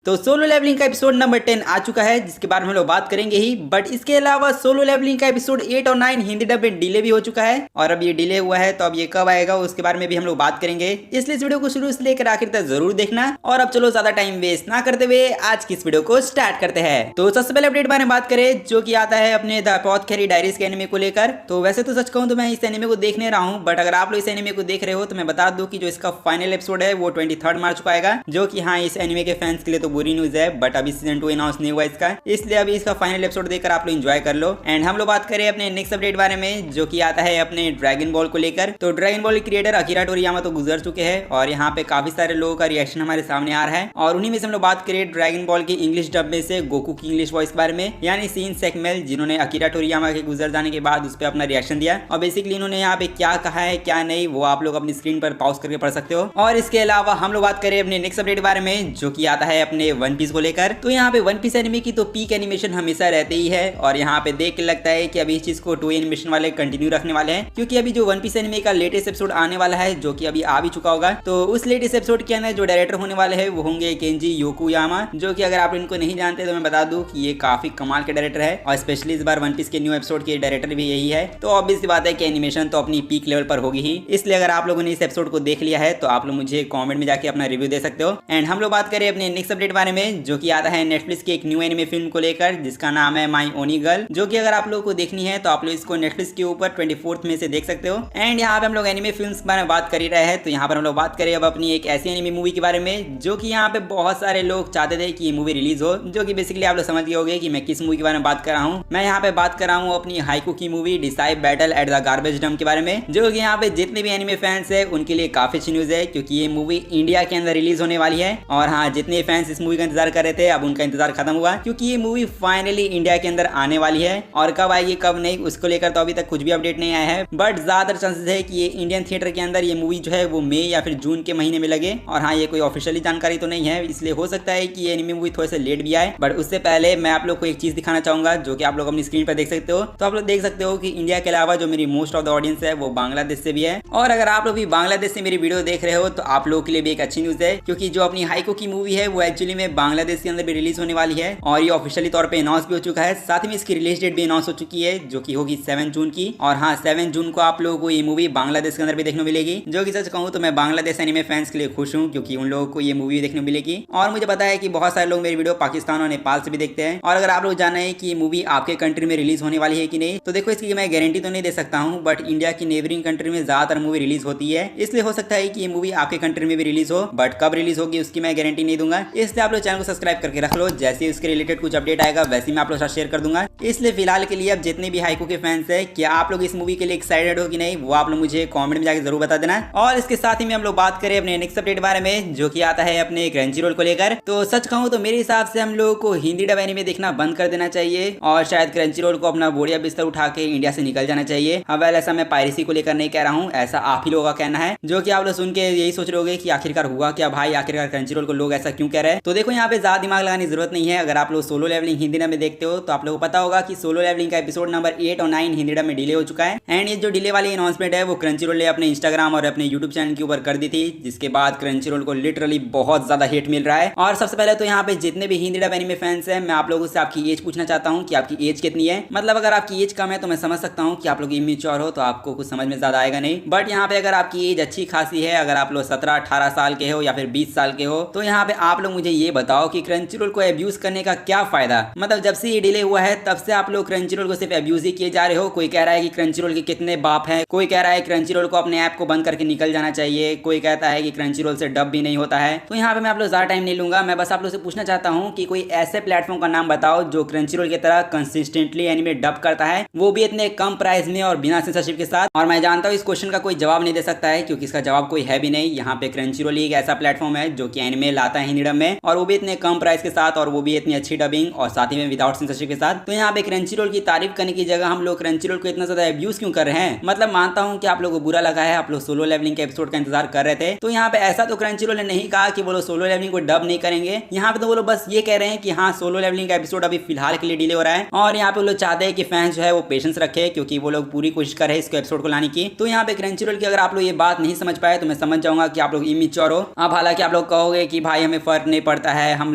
तो solo levelling का episode number 10 आ चुका है, जिसके बारे में हम लोग बात करेंगे ही। बट इसके अलावा सोलो लेवलिंग का एपिसोड 8 और 9 हिंदी डब में डिले भी हो चुका है, और अब ये डिले हुआ है तो अब ये कब आएगा उसके बारे में भी हम लोग बात करेंगे। इसलिए इस वीडियो को शुरू से लेकर आखिर तक जरूर देखना। और अब चलो ज्यादा टाइम वेस्ट ना करते हुए आज की इस वीडियो को स्टार्ट करते हैं। तो सबसे पहले अपडेट बारे में बात करें, जो कि आता है अपने द अपोथेकेरी डायरीज के एनिमे को लेकर। तो वैसे तो सच कहूं तो मैं इस एनिमे को देखने रहा हूं, बट अगर आप लोग इस एनिमे को देख रहे हो तो मैं बता दूं कि जो इसका फाइनल एपिसोड है वो 23 मार्च को आएगा, जो कि हाँ इस एनिमे के फैंस के लिए तो बुरी न्यूज है। बट अभी सीजन 2 अनाउंस नहीं हुआ इसका, इसलिए अभी इसका फाइनल एपिसोड देखकर आप लोग एंजॉय कर लो। एंड हम लोग बात करें अपने नेक्स्ट अपडेट बारे में, जो कि आता है अपने ड्रैगन बॉल को लेकर। तो ड्रैगन बॉल क्रिएटर अकीरा टोरियामा तो गुजर चुके हैं, और यहाँ पे काफी सारे लोगों का रिएक्शन हमारे सामने आ रहा है। और उन्हीं में से हम लोग बात करें ड्रैगन बॉल की इंग्लिश डब में से गोकू की इंग्लिश वॉइस के बारे में, यानी सीन सेकमेल, जिन्होंने अकीरा टोरियामा के गुजर जाने के बाद उस पर अपना रिएक्शन दिया। और बेसिकली इन्होंने यहाँ पे क्या कहा है क्या नहीं वो आप लोग अपनी स्क्रीन पर पॉज करके पढ़ सकते हो। और इसके अलावा हम लोग बात करें अपने नेक्स्ट अपडेट बारे में, जो कि आता है अपने वन पीस को लेकर। तो यहाँ पे वन पीस एनिमे की तो पीक एनिमेशन हमेशा रहते ही है, और यहाँ पे देख के लगता है कि अभी इस चीज को 2 एनिमेशन वाले कंटिन्यू रखने वाले हैं, क्योंकि अभी जो वन पीस एनिमे का लेटेस्ट एपिसोड आने वाला है, जो कि अभी आ भी चुका होगा। तो उस लेटेस्ट एपिसोड के अंदर जो डायरेक्टर होने वाले हैं वो होंगे केंजी योकोयामा, जो कि अगर आप इनको नहीं जानते तो मैं बता दूं कि ये काफी कमाल के डायरेक्टर है, और स्पेशली इस बार वन पीस के न्यू एपिसोड के डायरेक्टर भी यही है। तो ऑब्वियस सी बात है कि एनिमेशन तो अपनी पीक लेवल पर होगी ही, इसलिए अगर आप लोगों ने इस एपिसोड को देख लिया है तो आप लोग मुझे कमेंट में जाके अपना रिव्यू दे सकते हो। एंड हम लोग बात करें अपने नेक्स्ट अपडेट बारे में, जो कि आता है नेटफ्लिक्स की एक न्यू एनिमे फिल्म को लेकर, जिसका नाम है माई ओनी गर्ल, जो कि अगर आप लोगों को देखनी है तो आप लोग इसको नेटफ्लिक्स के ऊपर 24 में से देख सकते हो। एंड यहाँ पे हम लोग एनिमे फिल्म्स के बारे में बात कर ही रहे हैं, तो यहाँ पर हम लोग बात करें अब अपनी एक ऐसी एनिमे मूवी के बारे में, जो कि यहाँ पे बहुत सारे लोग चाहते थे कि ये मूवी रिलीज हो, जो कि बेसिकली आप लोग समझ गए होंगे कि मैं किस मूवी के बारे में बात कर रहा हूँ। मैं यहाँ पे बात कर रहा हूँ अपनी हाइकू की movie decide battle at the garbage dump के बारे में, जो कि यहाँ पे जितने भी एनिमे फैंस है उनके लिए काफी अच्छी न्यूज है, क्योंकि ये मूवी इंडिया के अंदर रिलीज होने वाली है। और हाँ, जितने फैंस इस मूवी का इंतजार कर रहे थे अब उनका इंतजार खत्म हुआ, क्योंकि ये मूवी फाइनली इंडिया के अंदर आने वाली है। और कब आएगी कब नहीं उसको लेकर तो अभी तक कुछ भी अपडेट नहीं आया है, बट ज्यादातर चांसेस है कि ये इंडियन थिएटर के अंदर ये मूवी जो है वो मई या फिर जून के महीने में लगे। और हाँ, ये कोई ऑफिशियली जानकारी तो नहीं है, इसलिए हो सकता है कि ये एनिमे मूवी थोड़े से लेट भी आए। बट उससे पहले मैं आप लोग को एक चीज दिखाना चाहूंगा, जो कि आप लोग अपनी स्क्रीन पर देख सकते हो। तो आप लोग देख सकते हो कि इंडिया के अलावा जो मेरी मोस्ट ऑफ द ऑडियंस है वो बांग्लादेश से भी है। और अगर आप लोग भी बांग्लादेश से मेरी वीडियो देख रहे हो तो आप लोगों के लिए भी एक अच्छी न्यूज है, क्योंकि जो अपनी हाइको की मूवी है वो एक्चुअली में बांग्लादेश के अंदर भी रिलीज होने वाली है, और ये ऑफिशियली तौर पे अनाउंस भी हो चुका है। साथ ही में इसकी रिलीज डेट भी अनाउंस हो चुकी है, जो कि होगी 7 जून की। और हाँ, 7 जून को आप लोगों को ये मूवी बांग्लादेश के अंदर भी देखने मिलेगी, जो कि सच कहूँ तो मैं बांग्लादेश एनिमे फैंस के लिए खुश हूँ, क्योंकि उन लोगों को ये मूवी देखने मिलेगी। और मुझे पता है कि बहुत सारे लोग मेरी वीडियो पाकिस्तान और नेपाल से भी देखते हैं, और अगर आप लोग जानना है कि ये मूवी आपके कंट्री में रिलीज होने वाली है कि नहीं, तो देखो इसकी मैं गारंटी तो नहीं दे सकता हूँ, बट इंडिया की नेबरिंग कंट्री में ज्यादातर मूवी रिलीज होती है, इसलिए हो सकता है कि ये मूवी आपके कंट्री में भी रिलीज हो, बट कब रिलीज होगी उसकी मैं गारंटी नहीं दूंगा। इसलिए आप लोग चैनल को सब्सक्राइब करके रख लो, जैसे उसके रिलेटेड कुछ अपडेट आएगा वैसे मैं आप लोग साथ शेयर कर दूंगा। इसलिए फिलहाल के लिए अब जितने भी हाइको के फैंस है, क्या आप लोग इस मूवी के लिए एक्साइटेड हो कि नहीं वो आप लोग मुझे कमेंट में जाकर जरूर बता देना। और इसके साथ ही में हम लोग बात करें अपने नेक्स्ट अपडेट बारे में, जो कि आता है अपने क्रंचीरोल को लेकर। तो सच कहूं तो मेरे हिसाब से हम लोगों को हिंदी डब एनिमे देखना बंद कर देना चाहिए, और शायद क्रंचीरोल को अपना बोरिया बिस्तर उठा के इंडिया से निकल जाना चाहिए। हाँ वेल, ऐसा मैं पायरेसी को लेकर नहीं कह रहा हूँ, ऐसा आप ही लोगों का कहना है, जो कि आप लोग सुन के यही सोच रहे होंगे कि आखिरकार हुआ क्या भाई, आखिरकार क्रंचीरोल को लोग ऐसा क्यों कह रहे हैं। तो देखो यहाँ पे ज्यादा दिमाग लगाने की जरूरत नहीं है। अगर आप लोग सोलो लेवलिंग हिंदी डब में देखते हो तो आप लोगों को पता होगा कि सोलो लेवलिंग का एपिसोड नंबर 8 और 9 हिंदी डब में डिले हो चुका है। एंड ये जो डिले वाली अनाउंसमेंट है वो क्रंचीरोल ने अपने इंस्टाग्राम और अपने यूट्यूब चैनल के ऊपर कर दी थी, जिसके बाद क्रंचीरोल को लिटरली बहुत ज्यादा हेट मिल रहा है। और सबसे पहले तो यहाँ पे जितने भी हिंदी डब एनिमे फैंस हैं, मैं आप लोगों से आपकी एज पूछना चाहता हूँ कि आपकी एज कितनी है। मतलब अगर आपकी एज कम है तो मैं समझ सकता हूँ कि आप लोग इमेच्योर हो, तो आपको कुछ समझ में ज्यादा आएगा नहीं। बट यहाँ पे अगर आपकी एज अच्छी खासी है, अगर आप लोग 17-18 साल के हो या फिर 20 साल के हो, तो यहाँ पे आप लोग मुझे ये बताओ कि क्रंचीरोल को अब्यूज करने का क्या फायदा। मतलब जब से ये डिले हुआ है तब से आप लोग क्रंचीरोल को सिर्फ अब्यूज ही किए जा रहे हो। कोई कह रहा है कि क्रंचीरोल के कितने बाप हैं, कोई कह रहा है क्रंचीरोल को अपने ऐप को बंद करके निकल जाना चाहिए, कोई कहता है कि क्रंचीरोल से डब भी नहीं होता है। तो यहाँ पे मैं आप लोग ज्यादा टाइम नहीं लूंगा, मैं बस आप लोग से पूछना चाहता हूँ कि कोई ऐसे प्लेटफॉर्म का नाम बताओ जो क्रंचीरोल की तरह कंसिस्टेंटली एनिमे डब करता है, वो भी इतने कम प्राइस में और बिना सेंसरशिप के साथ। और मैं जानता हूँ इस क्वेश्चन का कोई जवाब नहीं दे सकता है, क्योंकि इसका जवाब कोई है भी नहीं। यहाँ पे क्रंचीरोल एक ऐसा प्लेटफॉर्म है जो कि एनिमे लाता है हिंदी डब में, और वो भी इतने कम प्राइस के साथ, और वो भी इतनी अच्छी डबिंग और साथ ही में विदाउट सेंसरशिप के साथ। तो यहाँ पे क्रंचीरोल की तारीफ करने की जगह हम लोग क्रंचीरोल को इतना ज्यादा अब्यूज क्यों कर रहे हैं। मतलब मानता हूँ कि आप लोगों को बुरा लगा है, आप लोग सोलो लेवलिंग के एपिसोड का इंतजार कर रहे थे। तो यहाँ पे ऐसा तो क्रंचीरोल ने नहीं कहा कि वो लोग सोलो लेवलिंग को डब नहीं करेंगे। यहाँ पे तो वो लोग बस ये कह रहे हैं कि हाँ सोलो लेवलिंग का एपिसोड अभी फिलहाल के लिए डिले हो रहा है, और यहाँ पे वो लोग चाहते हैं कि फैंस जो है वो पेशेंस रखे, क्योंकि वो लोग पूरी कोशिश कर रहे हैं इसको एपिसोड को लाने की। तो यहाँ पे क्रंचीरोल की अगर आप लोग ये बात नहीं समझ पाए तो मैं समझ जाऊंगा कि आप लोग इमेच्योर हो। अब हालांकि आप लोग कहोगे कि भाई हमें फर्क नहीं पड़ता है हम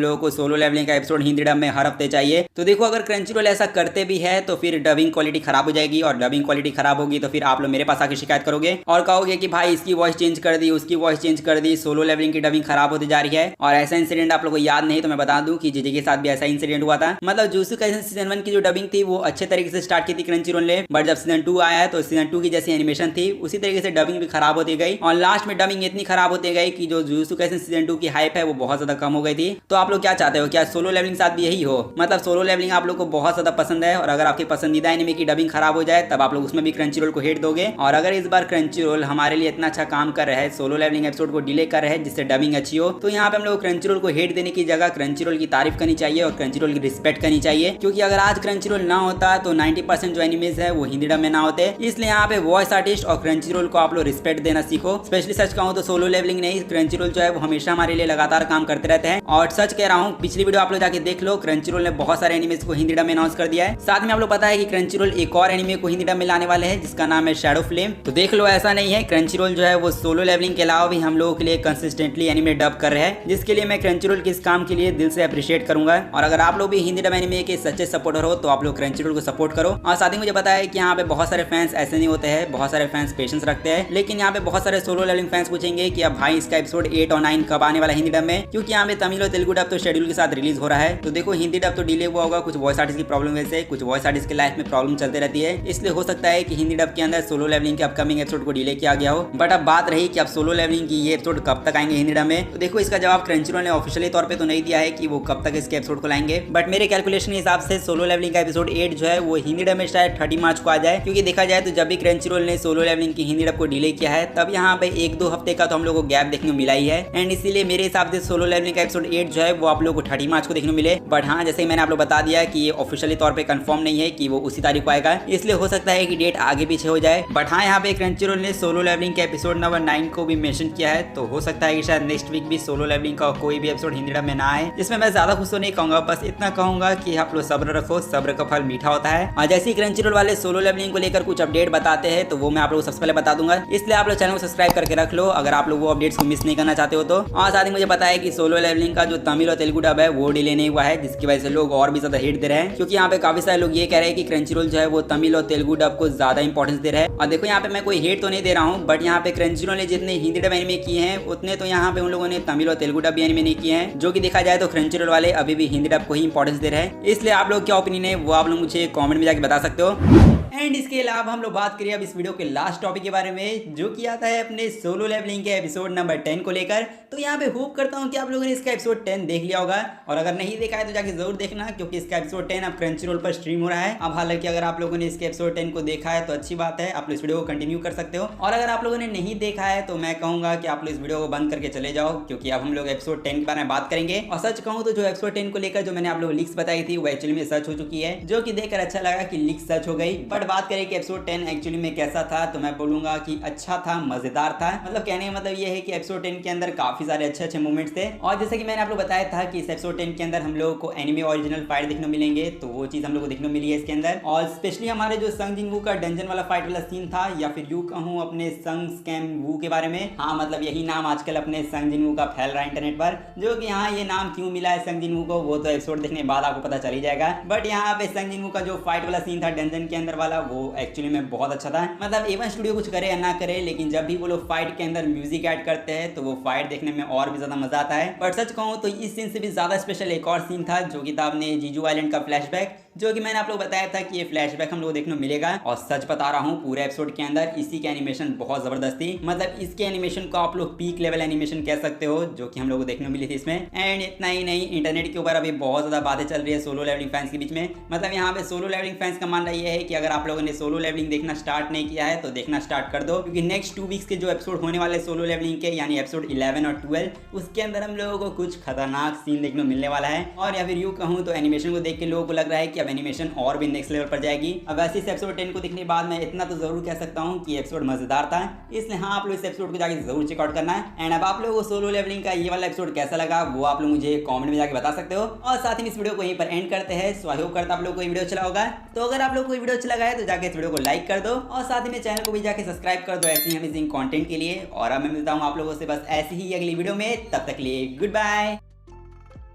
लोगों को सोलो लेवलिंग का एपिसोड हिंदी डब में हर हफ्ते चाहिए। तो देखो अगर क्रंचीरोल ऐसा करते भी है तो फिर डबिंग क्वालिटी खराब हो जाएगी, और डबिंग क्वालिटी खराब होगी तो फिर आप लोग मेरे पास आके शिकायत करोगे और कहोगे कि भाई इसकी वॉइस चेंज कर दी, उसकी वॉइस चेंज कर दी, सोलो लेवलिंग की डबिंग खराब होती जा रही है। और ऐसा इंसिडेंट आप लोग को याद नहीं तो मैं बता दूं कि जीजे के साथ भी ऐसा इंसिडेंट हुआ था। मतलब जुजुत्सु काइसेन सीजन 1 की जो डबिंग थी वो अच्छे तरीके से स्टार्ट की थी क्रंचीरोल ने, बट जब सीजन 2 आया तो सीजन 2 की जैसी एनिमेशन थी उसी तरीके से डबिंग भी खराब होती गई, और लास्ट में डबिंग इतनी खराब होती गई कि जो जुजुत्सु काइसेन सीजन 2 की हाइप है वो बहुत ज्यादा कम हो गई थी। तो आप लोग क्या चाहते हो, क्या सोलो लेवलिंग साथ भी यही हो? मतलब सोलो लेवलिंग आप लोग को बहुत ज्यादा पसंद है, और अगर आपकी पसंदीदा एनिमे की डबिंग खराब हो जाए तब आप लोग उसमें भी क्रंचीरोल को हेट दोगे। और अगर इस बार क्रंचीरोल हमारे लिए इतना अच्छा काम कर रहा है, सोलो लेवलिंग एपिसोड को डिले कर रहा है जिससे डबिंग अच्छी हो, तो यहाँ पे हम लोग क्रंचीरोल को हेट देने की जगह क्रंचीरोल की तारीफ करनी चाहिए और क्रंचीरोल की रिस्पेक्ट करनी चाहिए। क्योंकि अगर आज क्रंचीरोल ना होता तो 90% जो एनिमेज है वो हिंदी डब में ना होते। इसलिए यहाँ पे वॉइस आर्टिस्ट और क्रंचीरोल को आप लोग रिस्पेक्ट देना सीखो। स्पेशली सच कहूँ तो सोलो लेवलिंग नहीं, क्रंचीरोल जो है वो हमेशा हमारे लिए लगातार काम करते रहते हैं। और सच कह रहा हूँ, पिछली वीडियो आप लोग जाके देख लो, क्रंचीरोल ने बहुत सारे एनिमेज को हिंदी डब में अनाउंस कर दिया है। साथ में आप लोग पता है कि क्रंचीरोल एक और एनिमे को हिंदी डब में लाने वाले हैं जिसका नाम है शैडो फ्लेम। तो देख लो, ऐसा नहीं है, क्रंचीरोल जो है वो सोलो लेवलिंग के अलावा भी हम लोगों के लिए कंसिस्टेंटली एनिमे डब कर रहे हैं, जिसके लिए मैं क्रंचीरोल के इस काम के लिए दिल से अप्रिशिएट करूंगा। और अगर आप लोग भी हिंदी डब एनिमे के सच्चे सपोर्टर हो तो आप लोग क्रंचीरोल को सपोर्ट करो। और साथ ही मुझे पता है कि यहाँ पे बहुत सारे फैंस ऐसे नहीं होते हैं, बहुत सारे फैंस पेशेंस रखते हैं, लेकिन यहाँ पे बहुत सारे सोलो लेवलिंग फैंस पूछेंगे कि अब भाई इसका एपिसोड 8 और 9 कब आने वाला है हिंदी डब में, क्योंकि यहाँ पे तमिल और तेलुगु डब तो शेड्यूल के साथ रिलीज हो रहा है। तो देखो हिंदी डब तो डिले हुआ होगा कुछ वॉइस आर्टिस्ट की प्रॉब्लम वजह से, कुछ वॉइस आर्टिस्ट की लाइफ में प्रॉब्लम चलते रहती है, इसलिए हो सकता है कि हिंदी डब के अंदर सोलो लेवलिंग के अपकमिंग एपिसोड को डिले किया गया हो। बट अब बात रही कि अब सोलो लेवलिंग की ये एपिसोड कब तक आएंगे हिंदी डब में, तो देखो इसका जवाब क्रंचीरोल ने ऑफिशियली तौर पे तो नहीं दिया है कि वो कब तक इसके एपिसोड को लाएंगे, बट मेरे कैलकुलेशन के हिसाब से सोलो लेवलिंग का एपिसोड 8 जो है वो हिंदी डब में शायद 30 मार्च को आ जाए। क्योंकि देखा जाए तो जब भी क्रंचीरोल ने सोलो लेवलिंग की हिंदी डब को डिले किया है तब यहाँ पे 1-2 हफ्ते का तो हम लोग को गैप देखने को मिला ही है, एंड इसीलिए मेरे हिसाब से सोलो लेवलिंग का एपिसोड 8 जो है वो आप लोग को 30 मार्च को देखने को मिले। बट हाँ, जैसे मैंने आप लोग बता दिया कि ये ऑफिशियली तौर पे कंफर्म नहीं है कि वो उसी तारीख को आएगा, इसलिए हो सकता है कि डेट आगे पीछे हो जाए। बट हाँ, यहाँ पे क्रंचीरोल ने सोलो लेवलिंग के एपिसोड नंबर 9 को भी मेंशन किया है, तो हो सकता है कि शायद नेक्स्ट वीक भी सोलो लेवलिंग का कोई भी एपिसोड हिंदी डब में ना आए। जिसमें मैं ज्यादा खुश तो नहीं कहूंगा, बस इतना कहूंगा कि आप लोग सब्र रखो, सब्र का फल मीठा होता है। और जैसे ही क्रंचीरोल वाले सोलो लेवलिंग को लेकर कुछ अपडेट बताते हैं तो वो मैं आप लोग सबसे पहले बता दूंगा, इसलिए आप लोग चैनल को सब्सक्राइब करके रख लो अगर आप लोग वो अपडेट्स को मिस नहीं करना चाहते हो तो। और साथ ही मुझे पता है कि सोलो लेवलिंग का जो तमिल और तेलुगु डब है वो डिले नहीं हुआ है, जिसकी वजह से लोग और भी ज्यादा हिट दे रहे हैं। क्योंकि यहाँ पे काफी सारे लोग ये कह रहे हैं कि क्रंचीरोल जो है वो तमिल और तेलुगु डब को ज्यादा इंपॉर्टेंस दे रहा है। और देखो यहाँ पे मैं कोई हेट तो नहीं दे रहा हूँ, बट यहाँ पे क्रंचीरोल ने जितने हिंदी डब एनिमे किए हैं उतने तो यहाँ पे उन लोगों ने तमिल और तेलुगु डब भी एनिमे नहीं किए हैं, जो कि देखा जाए तो क्रंचीरोल वाले अभी भी हिंदी डब को ही इंपॉर्टेंस दे रहे हैं। इसलिए आप लोग क्या ओपिनियन है वो आप लोग मुझे कमेंट में जाके बता सकते हो। एंड इसके अलावा हम लोग बात करिए अब इस वीडियो के लास्ट टॉपिक के बारे में, जो कि आता है अपने सोलो लेवलिंग के एपिसोड नंबर 10 को लेकर। तो यहाँ पे होप करता हूँ कि आप लोगों ने इसका एपिसोड 10 देख लिया होगा, और अगर नहीं देखा है तो जाके जरूर देखना, क्योंकि इसका एपिसोड 10 अब क्रंचीरोल पर स्ट्रीम हो रहा है। अब हालांकि अगर आप लोगों ने इसके एपिसोड 10 को देखा है तो अच्छी बात है, आप लोग इस वीडियो को कंटिन्यू कर सकते हो। और अगर आप लोगों ने नहीं देखा है तो मैं कहूँगा कि आप लोग इस वीडियो को बंद करके चले जाओ, क्योंकि अब हम लोग एपिसोड 10 के बारे में बात करेंगे। और सच कहूँ तो जो एपिसोड 10 को लेकर जो मैंने आप लोग लीक्स बताई थी वो एक्चुअली में सच हो चुकी है, जो कि देखकर अच्छा लगा कि लीक्स सच हो गई। बट बात करें कि एपिसोड 10 एक्चुअली में कैसा था, तो मैं बोलूंगा कि अच्छा था, मजेदार था। मतलब कहने का मतलब ये है कि एपिसोड 10 के अंदर काफी सारे अच्छे मोमेंट्स थे। और जैसे कि मैंने आप लोग बताया था कि इस एपिसोड 10 के अंदर हम लोगों को एनिमे ओरिजिनल फाइट देखने को मिलेंगे, तो वो चीज हम लोग को देखने को मिली है इसके अंदर। और स्पेशली हमारे जो संग जिन वू का डंजन वाला फाइट वाला सीन था, या फिर यूं कहूं अपने संग स्कैम वू के बारे में। हाँ, मतलब यही नाम आजकल अपने संग जिन वू का फैल रहा है इंटरनेट पर, जो कि हाँ ये नाम क्यों मिला है संग जिन वू को वो तो एपिसोड देखने के बाद आपको पता चल ही जाएगा। बट यहाँ पे संग जिन वू का जो फाइट वाला सीन था डंजन के अंदर वाला, वो एक्चुअली में बहुत अच्छा था। मतलब एवन स्टूडियो कुछ करे या ना करे, लेकिन जब भी वो लोग फाइट के अंदर म्यूजिक ऐड करते हैं तो वो फाइट देखने में और भी ज्यादा मजा आता है। बट सच कहूँ तो इस सीन से भी ज्यादा स्पेशल एक और सीन था, जो कि था अपने जीजू आइलैंड का फ्लैशबैक, जो कि मैंने आप लोग बताया था कि ये फ्लैशबैक हम लोग देखने को मिलेगा। और सच बता रहा हूँ, पूरे एपिसोड के अंदर इसी की एनिमेशन बहुत जबरदस्त थी। मतलब इसके एनिमेशन को आप लोग पीक लेवल एनिमेशन कह सकते हो, जो कि हम लोग को देखने को मिली थी इसमें। एंड इतना ही नहीं, इंटरनेट के ऊपर अभी बहुत ज्यादा बातें चल रही है सोलो लेवलिंग फैंस के बीच में। मतलब यहाँ पे सोलो लेवलिंग फैंस का मानना यह है कि अगर आप लोगों ने सोलो लेवलिंग देखना स्टार्ट नहीं किया है तो देखना स्टार्ट कर दो, क्योंकि नेक्स्ट 2 वीक्स के जो एपिसोड होने वाले सोलो लेवलिंग के, यानी एपिसोड 11 और 12, उसके अंदर हम लोगों को कुछ खतरनाक सीन देखने को मिलने वाला है। और या फिर यूं कहूँ तो एनिमेशन को देख के लोगों को लग रहा है कि अब एनिमेशन और भी नेक्स्ट लेवल पर जाएगी। अब वैसे इस एपिसोड 10 को देखने के बाद मैं इतना तो जरूर कह सकता हूँ कि एपिसोड मजेदार था, इसलिए हाँ आप लोग इस एपिसोड को जाके जरूर चेकआउट करना है। एंड अब आप लोगों को सोलो लेवलिंग का ये वाला एपिसोड कैसा लगा वो आप लोग मुझे कमेंट में जाके बता सकते हो। और साथ ही इस वीडियो को यहीं पर एंड करते हैं। सो आई होप करता आप लोग को ये वीडियो अच्छा होगा। तो अगर आप लोग को ये वीडियो अच्छा लगा है तो जाके इस वीडियो को लाइक कर दो, और साथ ही मेरे चैनल को भी जाके सब्सक्राइब कर दो ऐसी अमेजिंग कंटेंट के लिए। और अब मैं मिलता हूँ आप लोगों से बस ऐसी ही अगली वीडियो में, तब तक के लिए गुड बाय।